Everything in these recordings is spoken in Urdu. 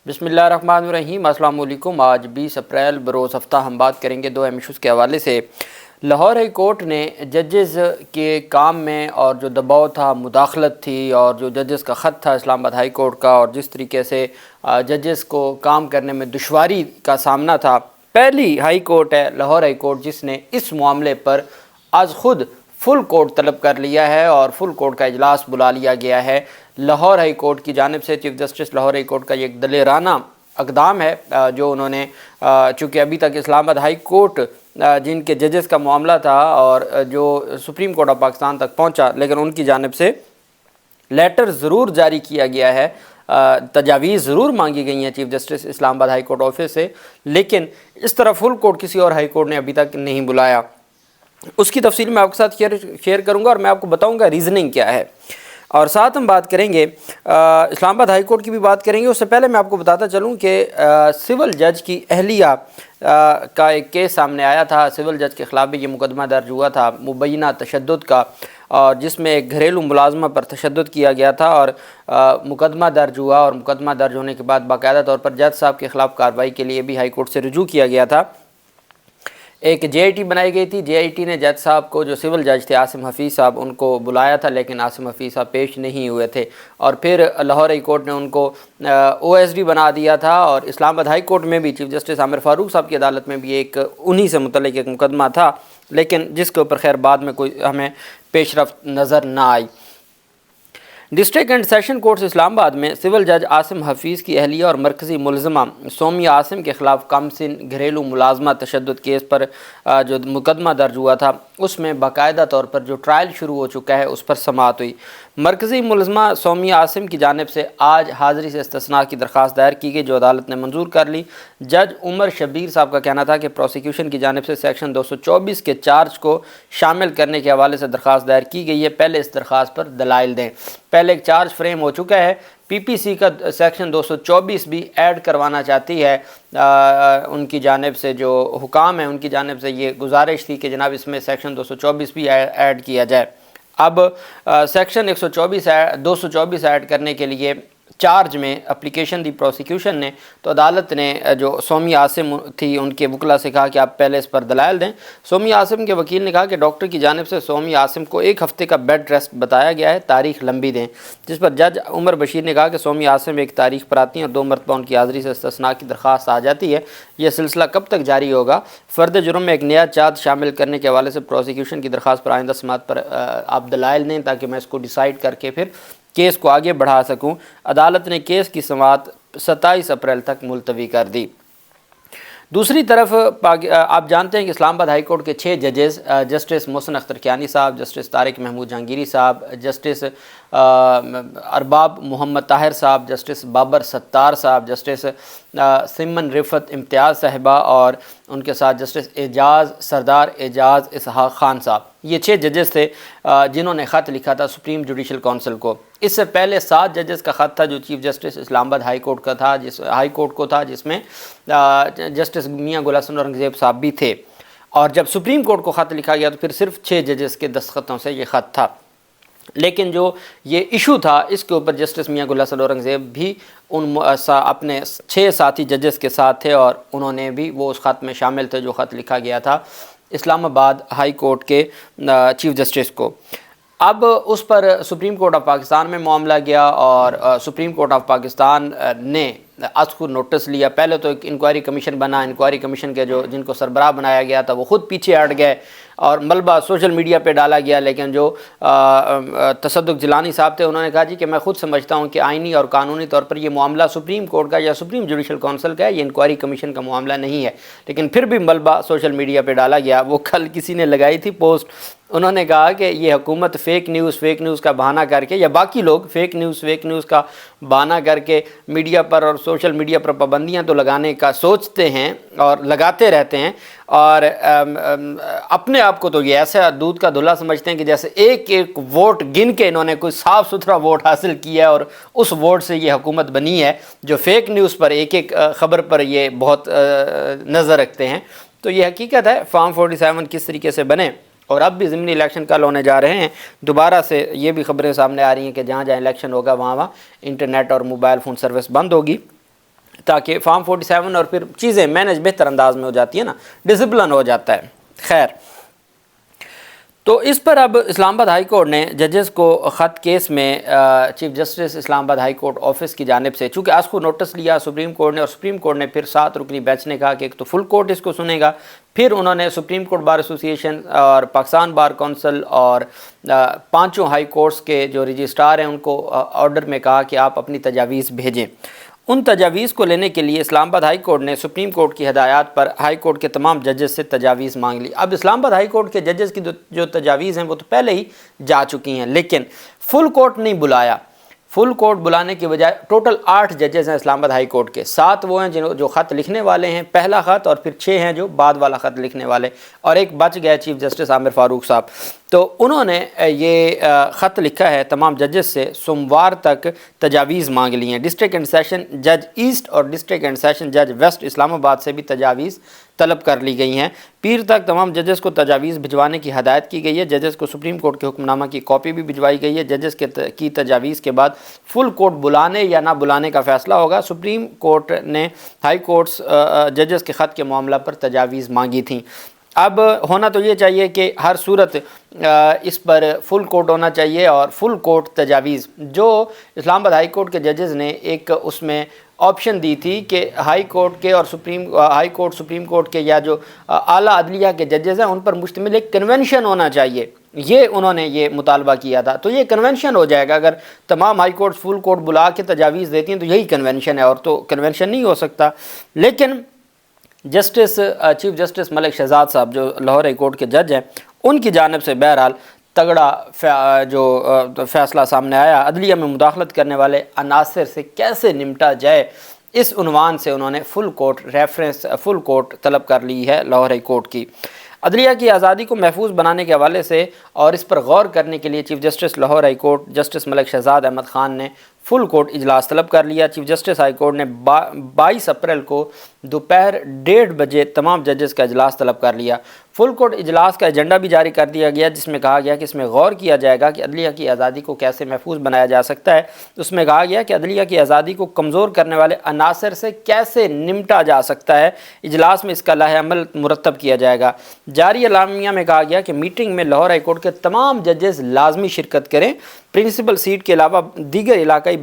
بسم اللہ الرحمن الرحیم۔ السلام علیکم۔ آج 20 اپریل بروز ہفتہ ہم بات کریں گے دو اہم ایشوز کے حوالے سے۔ لاہور ہائی کورٹ نے ججز کے کام میں اور جو دباؤ تھا، مداخلت تھی، اور جو ججز کا خط تھا اسلام آباد ہائی کورٹ کا، اور جس طریقے سے ججز کو کام کرنے میں دشواری کا سامنا تھا، پہلی ہائی کورٹ ہے لاہور ہائی کورٹ جس نے اس معاملے پر آج خود فل کورٹ طلب کر لیا ہے اور فل کورٹ کا اجلاس بلا لیا گیا ہے۔ لاہور ہائی کورٹ کی جانب سے chief justice Lahore high court کا یہ ایک دلیرانہ اقدام ہے جو انہوں نے، چونکہ ابھی تک اسلام آباد ہائی کورٹ جن کے ججز کا معاملہ تھا اور جو سپریم کورٹ آف پاکستان تک پہنچا، لیکن ان کی جانب سے لیٹر ضرور جاری کیا گیا ہے، تجاویز ضرور مانگی گئی ہیں چیف جسٹس اسلام آباد ہائی کورٹ آفس سے، لیکن اس طرح فل کورٹ کسی اور ہائی کورٹ نے ابھی تک نہیں بلایا۔ اس کی تفصیل میں آپ کے ساتھ شیئر کروں گا اور میں آپ کو بتاؤں گا ریزننگ کیا ہے، اور ساتھ ہم بات کریں گے اسلام آباد ہائی کورٹ کی بھی بات کریں گے۔ اس سے پہلے میں آپ کو بتاتا چلوں کہ سول جج کی اہلیہ کا ایک کیس سامنے آیا تھا، سول جج کے خلاف بھی یہ مقدمہ درج ہوا تھا مبینہ تشدد کا، اور جس میں ایک گھریلو ملازمہ پر تشدد کیا گیا تھا، اور مقدمہ درج ہوا، اور مقدمہ درج ہونے کے بعد باقاعدہ طور پر جج صاحب کے خلاف کارروائی کے لیے بھی ہائی کورٹ سے رجوع کیا گیا تھا۔ ایک جے آئی ٹی بنائی گئی تھی، جے آئی ٹی نے جج صاحب کو، جو سول جج تھے عاصم حفیظ صاحب، ان کو بلایا تھا، لیکن عاصم حفیظ صاحب پیش نہیں ہوئے تھے، اور پھر لاہور ہائی کورٹ نے ان کو او ایس ڈی بنا دیا تھا، اور اسلام آباد ہائی کورٹ میں بھی چیف جسٹس عامر فاروق صاحب کی عدالت میں بھی ایک انہی سے متعلق ایک مقدمہ تھا، لیکن جس کے اوپر خیر بعد میں کوئی ہمیں پیش رفت نظر نہ آئی۔ ڈسٹرکٹ اینڈ سیشن کورٹس اسلام آباد میں سول جج عاصم حفیظ کی اہلیہ اور مرکزی ملزمہ سومیہ عاصم کے خلاف کم سن گھریلو ملازمہ تشدد کیس پر جو مقدمہ درج ہوا تھا، اس میں باقاعدہ طور پر جو ٹرائل شروع ہو چکا ہے اس پر سماعت ہوئی۔ مرکزی ملزمہ سومیہ عاصم کی جانب سے آج حاضری سے استثناء کی درخواست دائر کی گئی، جو عدالت نے منظور کر لی۔ جج عمر شبیر صاحب کا کہنا تھا کہ پروسیکیوشن کی جانب سے سیکشن 224 کے چارج کو شامل کرنے کے حوالے سے درخواست دائر کی گئی ہے، پہلے اس درخواست پر دلائل دیں۔ پہلے ایک چارج فریم ہو چکا ہے، پی پی سی کا سیکشن 224 بھی ایڈ کروانا چاہتی ہے، ان کی جانب سے جو حکام ہیں ان کی جانب سے یہ گزارش تھی کہ جناب اس میں سیکشن 224 بھی ایڈ کیا جائے۔ اب سیکشن 224 ایڈ کرنے کے لیے چارج میں اپلیکیشن دی پروسیکیوشن نے، تو عدالت نے جو سومیہ عاصم تھی ان کے وکلا سے کہا کہ آپ پہلے اس پر دلائل دیں۔ سومیہ عاصم کے وکیل نے کہا کہ ڈاکٹر کی جانب سے سومیہ عاصم کو 1 ہفتے کا بیڈ ریسٹ بتایا گیا ہے، تاریخ لمبی دیں، جس پر جج عمر بشیر نے کہا کہ سومیہ عاصم ایک تاریخ پر آتی ہیں اور 2 مرتبہ ان کی حاضری سے استثناء کی درخواست آ جاتی ہے، یہ سلسلہ کب تک جاری ہوگا؟ فرد جرم میں ایک نیا چارج شامل کرنے کے حوالے سے پروسیکیوشن کی درخواست پر آئندہ سماعت پر آپ دلائل دیں تاکہ میں اس کو ڈیسائیڈ کر کے پھر کیس کو آگے بڑھا سکوں۔ عدالت نے کیس کی سماعت 27 اپریل تک ملتوی کر دی۔ دوسری طرف آپ جانتے ہیں کہ اسلام آباد ہائی کورٹ کے 6 ججز، جسٹس محسن اختر کیانی صاحب، جسٹس طارق محمود جہانگیری صاحب، جسٹس ارباب محمد طاہر صاحب، جسٹس بابر ستار صاحب، جسٹس سمن رفت امتیاز صاحبہ، اور ان کے ساتھ جسٹس اعجاز سردار اعجاز اسحاق خان صاحب، یہ 6 ججز تھے جنہوں نے خط لکھا تھا سپریم جوڈیشل کونسل کو۔ اس سے پہلے 7 ججز کا خط تھا جو چیف جسٹس اسلام آباد ہائی کورٹ کا تھا، جس میں جسٹس میاں گل حسن اورنگزیب صاحب بھی تھے، اور جب سپریم کورٹ کو خط لکھا گیا تو پھر صرف 6 ججز کے دستخطوں سے یہ خط تھا، لیکن جو یہ ایشو تھا اس کے اوپر جسٹس میاں گل حسن اورنگزیب بھی اپنے 6 ساتھی ججز کے ساتھ تھے، اور انہوں نے بھی وہ اس خط میں شامل تھے جو خط لکھا گیا تھا اسلام آباد ہائی کورٹ کے چیف جسٹس کو۔ اب اس پر سپریم کورٹ آف پاکستان میں معاملہ گیا، اور سپریم کورٹ آف پاکستان نے از خود نوٹس لیا۔ پہلے تو ایک انکوائری کمیشن بنا، انکوائری کمیشن کے جن کو سربراہ بنایا گیا تھا وہ خود پیچھے ہٹ گئے، اور ملبہ سوشل میڈیا پہ ڈالا گیا، لیکن جو تصدق جیلانی صاحب تھے انہوں نے کہا جی کہ میں خود سمجھتا ہوں کہ آئینی اور قانونی طور پر یہ معاملہ سپریم کورٹ کا یا سپریم جوڈیشل کونسل کا ہے، یہ انکوائری کمیشن کا معاملہ نہیں ہے، لیکن پھر بھی ملبہ سوشل میڈیا پہ ڈالا گیا۔ وہ کل کسی نے لگائی تھی پوسٹ، انہوں نے کہا کہ یہ حکومت فیک نیوز کا بہانہ کر کے، یا باقی لوگ فیک نیوز کا بہانہ کر کے میڈیا پر اور سوشل میڈیا پر پابندیاں تو لگانے کا سوچتے ہیں اور لگاتے رہتے ہیں، اور اپنے آپ کو تو یہ ایسا دودھ کا دھلا سمجھتے ہیں کہ جیسے ایک ایک ووٹ گن کے انہوں نے کوئی صاف ستھرا ووٹ حاصل کیا ہے اور اس ووٹ سے یہ حکومت بنی ہے، جو فیک نیوز پر ایک ایک خبر پر یہ بہت نظر رکھتے ہیں۔ تو یہ حقیقت ہے فارم 47 کس طریقے سے بنے، اور اب بھی ضمنی الیکشن کل ہونے جا رہے ہیں، دوبارہ سے یہ بھی خبریں سامنے آ رہی ہیں کہ جہاں جہاں الیکشن ہوگا وہاں انٹرنیٹ اور موبائل فون سروس بند ہوگی۔ تاکہ فارم 47 اور پھر چیزیں مینج بہتر انداز میں ہو جاتی ہیں نا، ڈسپلن ہو جاتا ہے۔ خیر، تو اس پر اب اسلام آباد ہائی کورٹ نے ججز کو خط کیس میں چیف جسٹس اسلام آباد ہائی کورٹ آفس کی جانب سے چونکہ آج کو نوٹس لیا سپریم کورٹ نے، اور سپریم کورٹ نے پھر 7 رکنی بینچ نے کہا کہ ایک تو فل کورٹ اس کو سنے گا، پھر انہوں نے سپریم کورٹ بار ایسوسی ایشن اور پاکستان بار کونسل اور 5 ہائی کورٹس کے جو رجسٹرار ہیں ان کو آرڈر میں کہا کہ آپ اپنی تجاویز بھیجیں۔ ان تجاویز کو لینے کے لیے اسلام آباد ہائی کورٹ نے سپریم کورٹ کی ہدایات پر ہائی کورٹ کے تمام ججز سے تجاویز مانگ لی۔ اب اسلام آباد ہائی کورٹ کے ججز کی جو تجاویز ہیں وہ تو پہلے ہی جا چکی ہیں، لیکن فل کورٹ نہیں بلایا۔ فل کورٹ بلانے کی بجائے ٹوٹل 8 ججز ہیں اسلام آباد ہائی کورٹ کے، 7 وہ ہیں جو خط لکھنے والے ہیں، پہلا خط، اور پھر 6 ہیں جو بعد والا خط لکھنے والے، اور ایک بچ گیا چیف جسٹس عامر فاروق صاحب۔ تو انہوں نے یہ خط لکھا ہے تمام ججز سے، سوموار تک تجاویز مانگ لی ہیں۔ ڈسٹرکٹ اینڈ سیشن جج ایسٹ اور ڈسٹرکٹ اینڈ سیشن جج ویسٹ اسلام آباد سے بھی تجاویز طلب کر لی گئی ہیں۔ پیر تک تمام ججز کو تجاویز بھجوانے کی ہدایت کی گئی ہے۔ ججز کو سپریم کورٹ کے حکم نامہ کی کاپی بھی بھجوائی گئی ہے۔ ججز کی تجاویز کے بعد فل کورٹ بلانے یا نہ بلانے کا فیصلہ ہوگا۔ سپریم کورٹ نے ہائی کورٹس ججز کے خط کے معاملہ پر تجاویز مانگی تھیں۔ اب ہونا تو یہ چاہیے کہ ہر صورت اس پر فل کورٹ ہونا چاہیے، اور فل کورٹ تجاویز جو اسلام آباد ہائی کورٹ کے ججز نے ایک اس میں آپشن دی تھی کہ ہائی کورٹ کے اور سپریم کورٹ کے یا جو اعلیٰ عدلیہ کے ججز ہیں ان پر مشتمل ایک کنونشن ہونا چاہیے، یہ انہوں نے یہ مطالبہ کیا تھا۔ تو یہ کنونشن ہو جائے گا، اگر تمام ہائی کورٹ فل کورٹ بلا کے تجاویز دیتی ہیں تو یہی کنونشن ہے، اور تو کنونشن نہیں ہو سکتا۔ لیکن چیف جسٹس ملک شہزاد صاحب جو لاہور ہائی کورٹ کے جج ہیں، ان کی جانب سے بہرحال تگڑا جو فیصلہ سامنے آیا، عدلیہ میں مداخلت کرنے والے عناصر سے کیسے نمٹا جائے، اس عنوان سے انہوں نے فل کورٹ طلب کر لی ہے لاہور ہائی کورٹ کی۔ عدلیہ کی آزادی کو محفوظ بنانے کے حوالے سے اور اس پر غور کرنے کے لیے chief justice Lahore high court justice Malik Shahzad Ahmad Khan نے فل کورٹ اجلاس طلب کر لیا۔ چیف جسٹس ہائی کورٹ نے 22 اپریل کو دوپہر 1:30 بجے تمام ججز کا اجلاس طلب کر لیا۔ فل کورٹ اجلاس کا ایجنڈا بھی جاری کر دیا گیا، جس میں کہا گیا کہ اس میں غور کیا جائے گا کہ عدلیہ کی آزادی کو کیسے محفوظ بنایا جا سکتا ہے۔ اس میں کہا گیا کہ عدلیہ کی آزادی کو کمزور کرنے والے عناصر سے کیسے نمٹا جا سکتا ہے۔ اجلاس میں اس کا لائحہ عمل مرتب کیا جائے گا۔ جاری اعلامیہ میں کہا گیا کہ میٹنگ میں لاہور ہائی کورٹ کے تمام ججز لازمی شرکت کریں۔ پرنسپل سیٹ کے علاوہ دیگر علاقائی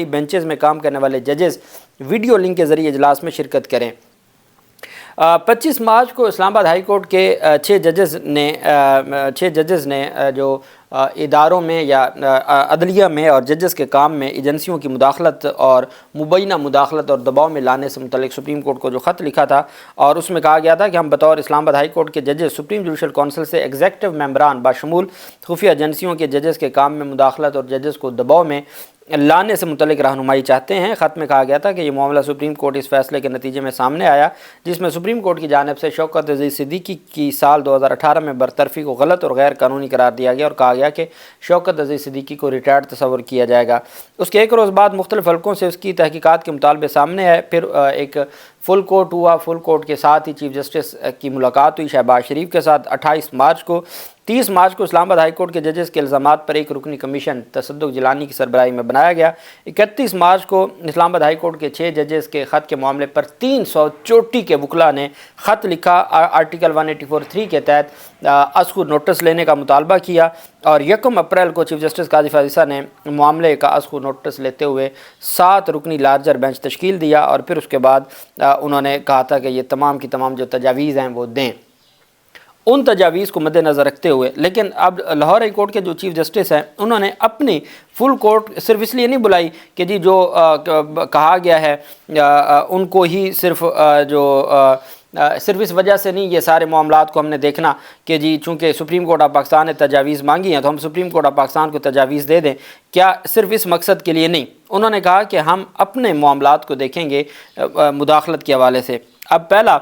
بینچز میں کام کرنے والے ججز ویڈیو لنک کے ذریعے اجلاس میں شرکت کریں۔ 25 مارچ کو اسلام آباد ہائی کورٹ کے 6 ججز نے جو اداروں میں یا عدلیہ میں اور ججز کے کام میں ایجنسیوں کی مداخلت اور مبینہ مداخلت اور دباؤ میں لانے سے متعلق سپریم کورٹ کو جو خط لکھا تھا، اور اس میں کہا گیا تھا کہ ہم بطور اسلام آباد ہائی کورٹ کے ججز سپریم جوڈیشل کونسل سے ایگزیکٹو ممبران بشمول خفیہ ایجنسیوں کے ججز کے کام میں مداخلت اور ججز کو دباؤ میں لانے سے متعلق رہنمائی چاہتے ہیں۔ خط میں کہا گیا تھا کہ یہ معاملہ سپریم کورٹ اس فیصلے کے نتیجے میں سامنے آیا، جس میں سپریم کورٹ کی جانب سے شوکت عزیز صدیقی کی سال 2018 میں برطرفی کو غلط اور غیر قانونی قرار دیا گیا، اور کہا گیا کہ شوکت عزیز صدیقی کو ریٹائرڈ تصور کیا جائے گا۔ اس کے ایک روز بعد مختلف حلقوں سے اس کی تحقیقات کے مطالبے سامنے آئے، پھر ایک فل کورٹ ہوا۔ فل کورٹ کے ساتھ ہی چیف جسٹس کی ملاقات ہوئی شہباز شریف کے ساتھ 28 مارچ کو۔ 30 مارچ کو اسلام آباد ہائی کورٹ کے ججز کے الزامات پر ایک رکنی کمیشن تصدق جیلانی کی سربراہی میں بنایا گیا۔ 31 مارچ کو اسلام آباد ہائی کورٹ کے 6 ججز کے خط کے معاملے پر 300 چوٹی کے وکلاء نے خط لکھا، آرٹیکل 184(3) کے تحت از خود نوٹس لینے کا مطالبہ کیا، اور 1 اپریل کو چیف جسٹس قاضی فاضل عیسیٰ نے معاملے کا از خود نوٹس لیتے ہوئے 7 رکنی لارجر بینچ تشکیل دیا، اور پھر اس کے بعد انہوں نے کہا تھا کہ یہ تمام کی تمام جو تجاویز ہیں وہ دیں۔ ان تجاویز کو مد نظر رکھتے ہوئے لیکن اب لاہور ہائی کورٹ کے جو چیف جسٹس ہیں انہوں نے اپنی فل کورٹ صرف اس لیے نہیں بلائی کہ جی جو کہا گیا ہے ان کو ہی صرف اس وجہ سے نہیں، یہ سارے معاملات کو ہم نے دیکھنا کہ جی چونکہ سپریم کورٹ آف پاکستان نے تجاویز مانگی ہیں تو ہم سپریم کورٹ آف پاکستان کو تجاویز دے دیں، کیا صرف اس مقصد کے لیے نہیں، انہوں نے کہا کہ ہم اپنے معاملات کو دیکھیں گے مداخلت کے حوالے سے۔ اب پہلا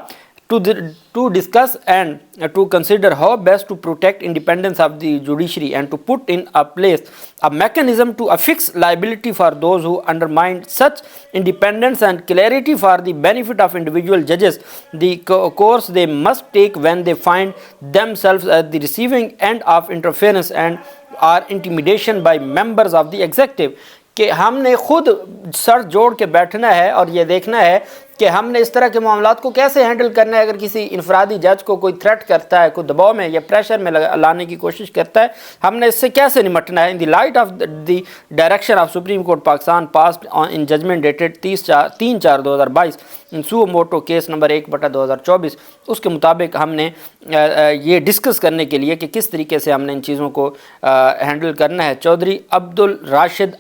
to discuss and to consider how best to protect independence of the judiciary and to put in a place a mechanism to affix liability for those who undermine such independence and clarity for the benefit of individual judges, the course they must take when they find themselves at the receiving end of interference and or intimidation by members of the executive. کہ ہم نے خود سر جوڑ کے بیٹھنا ہے اور یہ دیکھنا ہے کہ ہم نے اس طرح کے معاملات کو کیسے ہینڈل کرنا ہے۔ اگر کسی انفرادی جج کو کوئی تھریٹ کرتا ہے، کوئی دباؤ میں یا پریشر میں لانے کی کوشش کرتا ہے، ہم نے اس سے کیسے نمٹنا ہے۔ In the light of the direction of supreme court Pakistan passed in judgment dated 3/4/2022 in suo motu case number 1/2024، اس کے مطابق ہم نے یہ ڈسکس کرنے کے لیے کہ کس طریقے سے ہم نے ان چیزوں کو ہینڈل کرنا ہے، چودھری عبدالرشید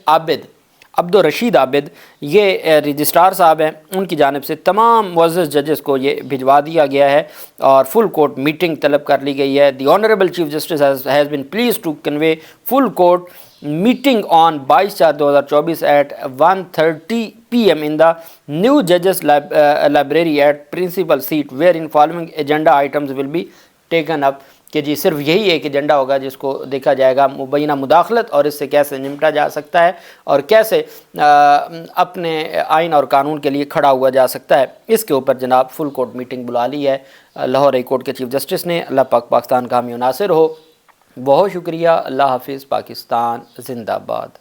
عابد یہ رجسٹرار صاحب ہیں، ان کی جانب سے تمام معزز ججز کو یہ بھجوا دیا گیا ہے اور فل کورٹ میٹنگ طلب کر لی گئی ہے۔ The honourable chief justice has been pleased to convene full court meeting on 22/4/2024 at 1:30 PM in the new judges library at principal seat wherein following agenda items will be taken up۔ کہ جی صرف یہی ایک ایجنڈا ہوگا جس کو دیکھا جائے گا، مبینہ مداخلت اور اس سے کیسے نمٹا جا سکتا ہے اور کیسے اپنے آئین اور قانون کے لیے کھڑا ہوا جا سکتا ہے۔ اس کے اوپر جناب فل کورٹ میٹنگ بلا لی ہے لاہور ہائی کورٹ کے چیف جسٹس نے۔ اللہ پاک پاکستان کا حامی و ناصر ہو۔ بہت شکریہ۔ اللہ حافظ۔ پاکستان زندہ باد۔